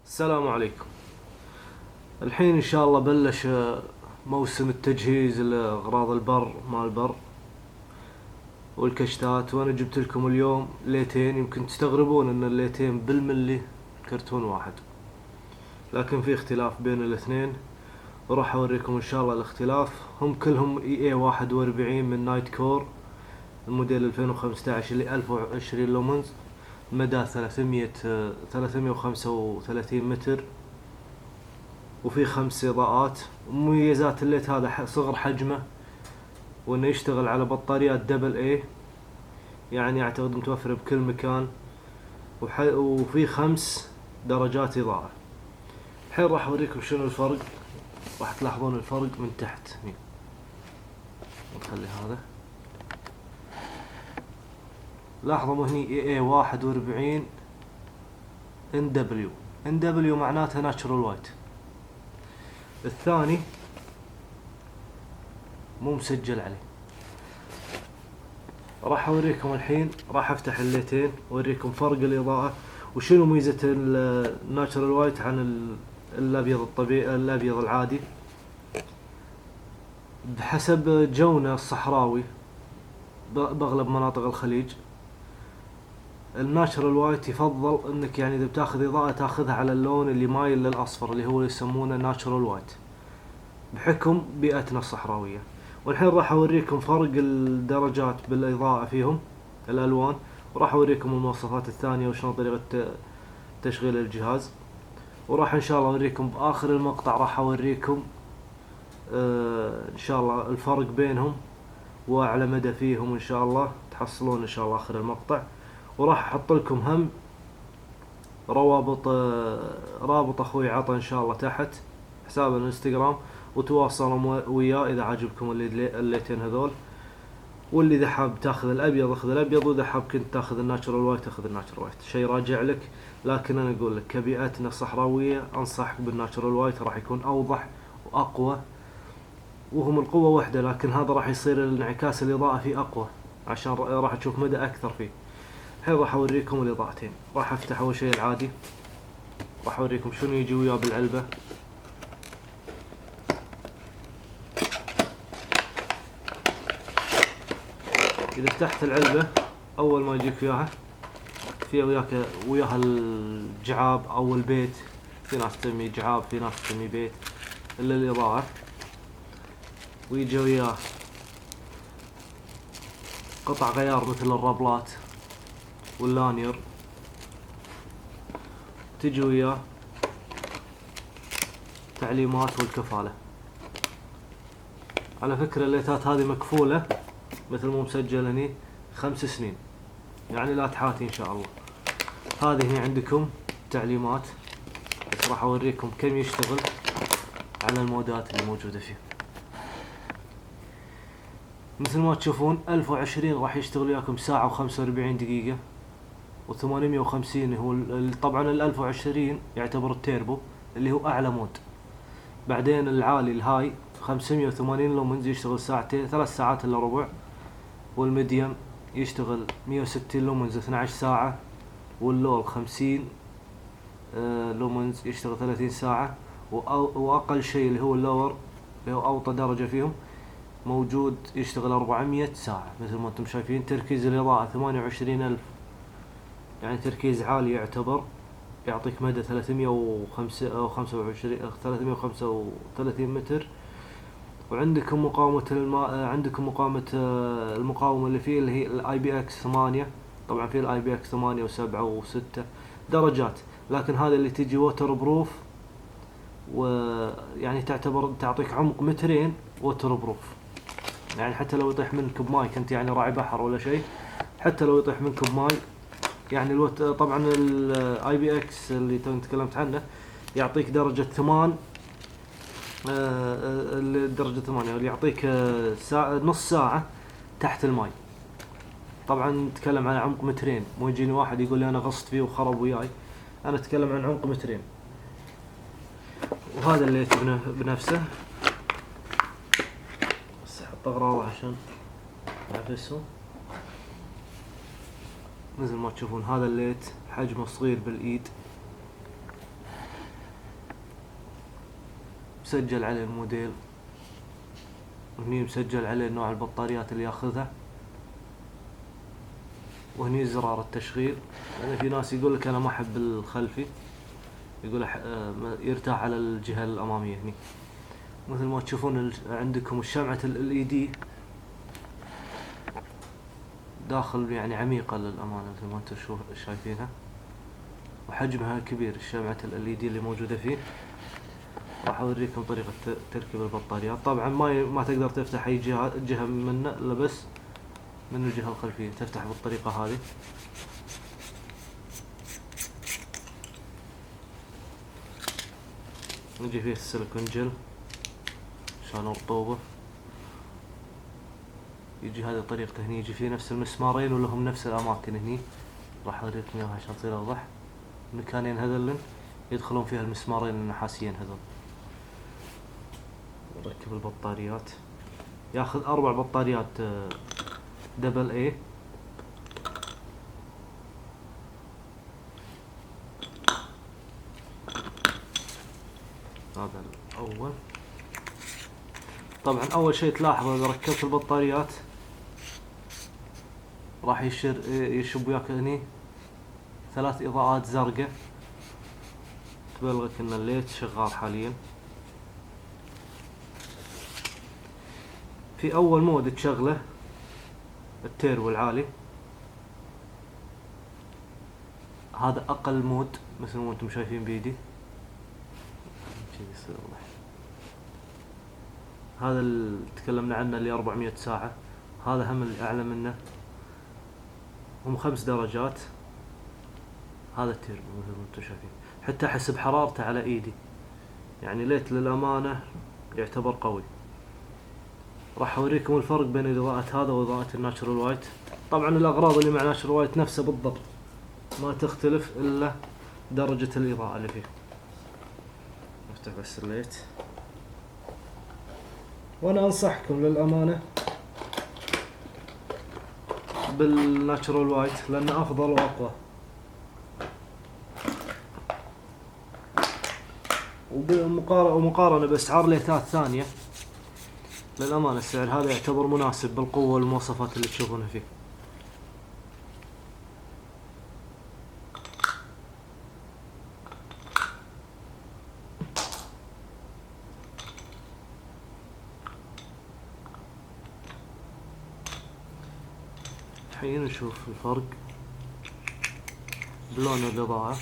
السلام عليكم. الحين ان شاء الله بلش موسم التجهيز لاغراض البر مال البر والكشتات، وانا جبت لكم اليوم ليتين. يمكن تستغربون ان الليتين بالملي كرتون واحد، لكن في اختلاف بين الاثنين وراح اوريكم ان شاء الله الاختلاف. هم كلهم اي 41 من نايت كور، الموديل 2015 اللي 1020 لومنز، مدى 335 متر، وفي 5 اضاءات. مميزات الليت هذا صغر حجمه، وانه يشتغل على بطاريات دبل اي، يعني اعتقد متوفرة بكل مكان، وفي 5 درجات اضاءة. الحين راح اوريكم شنو الفرق، راح تلاحظون الفرق من تحت هنا. نخلي هذا، لاحظوا هني اي 41 ان دبليو معناتها ناتشرال وايت. الثاني مو مسجل عليه. راح اوريكم الحين، راح افتح الليتين واوريكم فرق الاضاءة وشنو ميزة الناتشرال وايت عن الابيض الطبيعي، الابيض العادي. بحسب جونا الصحراوي باغلب مناطق الخليج، الناتشرال وايت يفضل انك يعني اذا بتاخذ اضاءة تاخذها على اللون اللي مايل للاصفر، اللي هو يسمونه ناتشرال وايت بحكم بيئتنا الصحراوية. والحين راح اوريكم فرق الدرجات بالاضاءة فيهم، الالوان، وراح اوريكم المواصفات الثانية وشلون طريقة تشغيل الجهاز. وراح ان شاء الله اوريكم باخر المقطع، راح اوريكم ان شاء الله الفرق بينهم واعلى مدى فيهم، ان شاء الله تحصلون ان شاء الله اخر المقطع. وراح احط لكم هم روابط، رابط اخوي عطى ان شاء الله تحت حساب الانستغرام، وتواصلوا وياه اذا عجبكم الليتين هذول. واللي اذا حاب تاخذ الابيض اخذ الابيض، واذا حاب كنت تاخذ الناتشرال وايت اخذ الناتشرال وايت، شيء راجع لك. لكن انا اقول لك كبيئتنا الصحراويه انصحك بالناتشرال وايت، راح يكون اوضح واقوى، وهم القوه واحده، لكن هذا راح يصير الانعكاس الاضاءه فيه اقوى، عشان راح تشوف مدى اكثر فيه. الحين راح اوريكم الاضاءتين. راح افتح اول شيء العادي، راح اوريكم شنو يجي وياه بالعلبه. اذا فتحت العلبه اول ما يجيك وياها، فيها وياها الجعاب او البيت، في ناس تسميه جعاب في ناس تسميه بيت، الا الاضاءه. ويجي وياه قطع غيار مثل الربلات واللانير، تجي وياه تعليمات والكفالة. على فكرة الليتات هذه مكفولة مثل ما مسجل هني 5 سنين، يعني لا تحاتي ان شاء الله. هذه هنا عندكم تعليمات، بس راح اوريكم كم يشتغل على المودات اللي موجودة فيه. مثل ما تشوفون 1020 راح يشتغل وياكم ساعة و45 دقيقة، و850 هو طبعا ال 1020 يعتبر التيربو اللي هو اعلى مود. بعدين العالي الهاي 580 لومنز يشتغل ساعتين 3 ساعات الا ربع، والميديم يشتغل 160 لومنز 12 ساعة، واللول 50 لومنز يشتغل 30 ساعة، واقل شيء اللي هو اللور اللي هو اوطى درجة فيهم موجود يشتغل 400 ساعة. مثل ما انتم شايفين تركيز الاضاءة 28000، يعني تركيز عالي يعتبر، يعطيك مدى 305 أو 25 335 متر. وعندكم مقاومة الماء، عندكم مقاومة المقاومة اللي فيه اللي هي الاي بي اكس 8. طبعا في الاي بي اكس 8 و7 و6 درجات، لكن هذا اللي تجي ووتر بروف، ويعني تعتبر تعطيك عمق مترين ووتر بروف، يعني حتى لو يطيح منك بماي، كنت يعني راعي بحر ولا شيء، حتى لو يطيح منك بماي يعني طبعا الاي بي اكس اللي تكلمت عنه يعطيك درجة 8، درجة 8 اللي يعطيك نص ساعة تحت الماي. طبعا نتكلم عن عمق مترين، مو يجيني واحد يقول لي انا غصت فيه وخرب وياي، انا اتكلم عن عمق مترين. وهذا اللي بنفسه، بس احط اغراضه عشان اعفسه. مثل ما تشوفون هذا الليت حجمه صغير بالايد، مسجل عليه الموديل، وهني مسجل عليه نوع البطاريات اللي ياخذها، وهني زرار التشغيل. يعني في ناس يقول لك انا ما احب الخلفي، يقول يرتاح على الجهة الامامية. هني مثل ما تشوفون عندكم الشمعة LED داخل يعني عميقة للأمانة مثل ما انتم شايفينها، وحجمها كبير الشمعة LED اللي موجودة فيه. راح اوريكم طريقة تركيب البطاريات. طبعا ما تقدر تفتح اي جهة منه الا بس من الجهة الخلفية، تفتح بالطريقة هذه. نجي فيه السيليكون جل عشان الرطوبة، يجي هذه طريقته. هني يجي فيه نفس المسمارين ولهم نفس الاماكن. هني راح اوريكم اياها عشان تصير اوضح. المكانين هذول يدخلون فيها المسمارين النحاسيين هذول. نركب البطاريات. ياخذ 4 بطاريات دبل A. هذا الأول. طبعا أول شيء تلاحظوا إذا ركبت البطاريات راح يشب وياك هني 3 إضاءات زرقاء تبلغك إن الليت شغال حاليا. في أول مود تشغله التيربو العالي، هذا أقل مود مثل ما أنتم شايفين بيدي. هذا اللي تكلمنا عنه اللي 400 ساعة، هذا هم اللي أعلى منه، هم 5 درجات. هذا التيربو مثل ما انتم شايفين، حتى أحس بحرارته على إيدي، يعني ليت للأمانة يعتبر قوي. راح أوريكم الفرق بين الإضاءة هذا وإضاءة الناتشرال وايت. طبعا الأغراض اللي مع ناتشرال وايت نفسها بالضبط، ما تختلف إلا درجة الإضاءة اللي فيه. نفتح بس الليت. وأنا أنصحكم للأمانة بالناتشرال وايت لأنه أفضل وأقوى، ومقارنة بأسعار ليتات ثانية للأمانة السعر هذا يعتبر مناسب بالقوة والمواصفات اللي تشوفونها فيه. الحين نشوف الفرق بلون الإضاءة.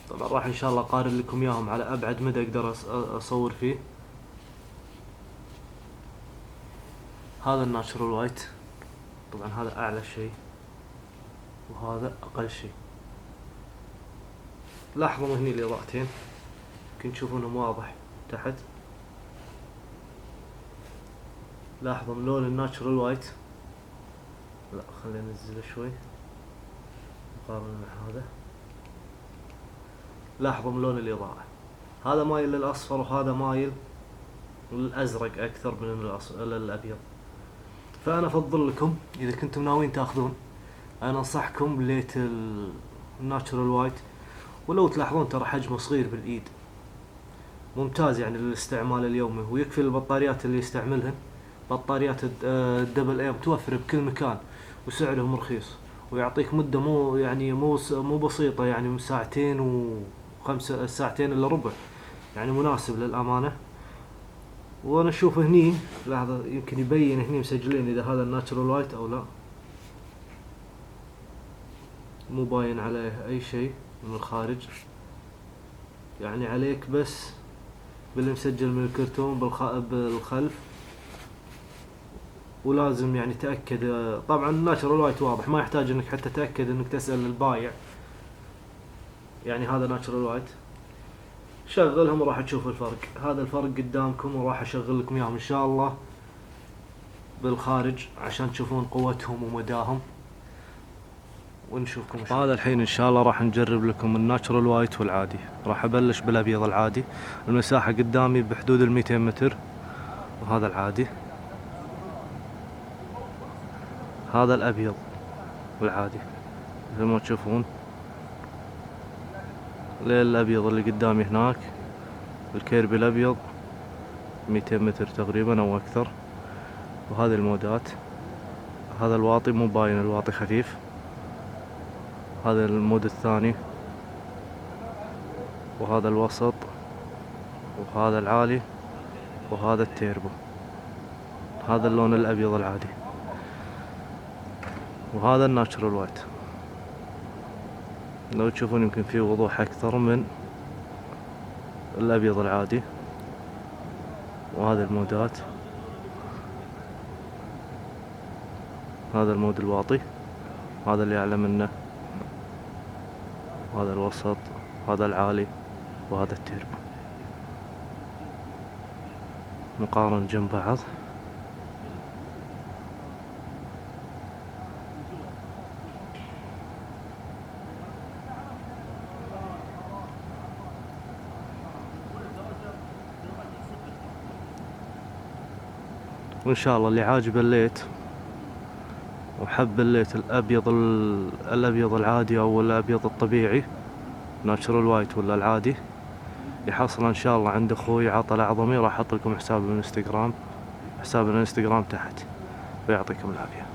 طبعا راح ان شاء الله اقارن لكم اياهم على ابعد مدى اقدر اصور فيه. هذا الناتشرال وايت، طبعا هذا اعلى شيء وهذا اقل شيء. لاحظوا هني الاضاءتين يمكن تشوفونهم واضح تحت. لاحظوا من لون الناتشرال وايت، لا خلينا ننزله شوي مقارنة مع هذا. لاحظوا من لون الإضاءة، هذا مايل للأصفر وهذا مايل للأزرق أكثر من الأبيض. فأنا أفضل لكم إذا كنتم ناويين تأخذون، أنا أنصحكم بليت الناتشرال وايت. ولو تلاحظون ترى حجمه صغير بالإيد، ممتاز يعني للاستعمال اليومي، ويكفي البطاريات اللي يستعملهن. بطاريات الدبل اي متوفرة بكل مكان وسعرهم رخيص، ويعطيك مدة مو بسيطة، يعني من 2 إلا ربع، يعني مناسب للأمانة. وانا اشوف هني لحظة يمكن يبين هني مسجلين اذا هذا الناتشرال وايت او لا، مو باين عليه اي شيء من الخارج، يعني عليك بس باللي مسجل من الكرتون بالخلف. ولازم يعني تأكد، طبعا الناتشرال وايت واضح ما يحتاج انك حتى تأكد انك تسأل البايع، يعني هذا ناتشرال وايت. شغلهم وراح تشوف الفرق. هذا الفرق قدامكم وراح اشغل لكم اياهم ان شاء الله بالخارج عشان تشوفون قوتهم ومداهم ونشوفكم. هذا الحين ان شاء الله راح نجرب لكم الناتشرال وايت والعادي. راح ابلش بالابيض العادي، المساحة قدامي بحدود 200 متر، وهذا العادي. هذا الابيض والعادي مثل ما تشوفون. للأبيض اللي قدامي هناك، الكيربي الأبيض 200 متر تقريبا أو أكثر. وهذه المودات، هذا الواطي مو باين، الواطي خفيف. هذا المود الثاني، وهذا الوسط، وهذا العالي، وهذا التيربو. هذا اللون الأبيض العادي، وهذا الناتشرال وايت. لو تشوفون يمكن فيه وضوح أكثر من الأبيض العادي. وهذا المودات، هذا المود الواطي، هذا اللي أعلى منه، وهذا الوسط، هذا العالي، وهذا التيربو. مقارن جنب بعض. وإن شاء الله اللي عاجبه الليت وحب الليت الأبيض العادي أو الأبيض الطبيعي ناتشرال وايت ولا العادي، يحصل إن شاء الله عند أخوي عطا الأعظمي. راح أحط لكم حساب الانستغرام تحت، ويعطيكم العافية.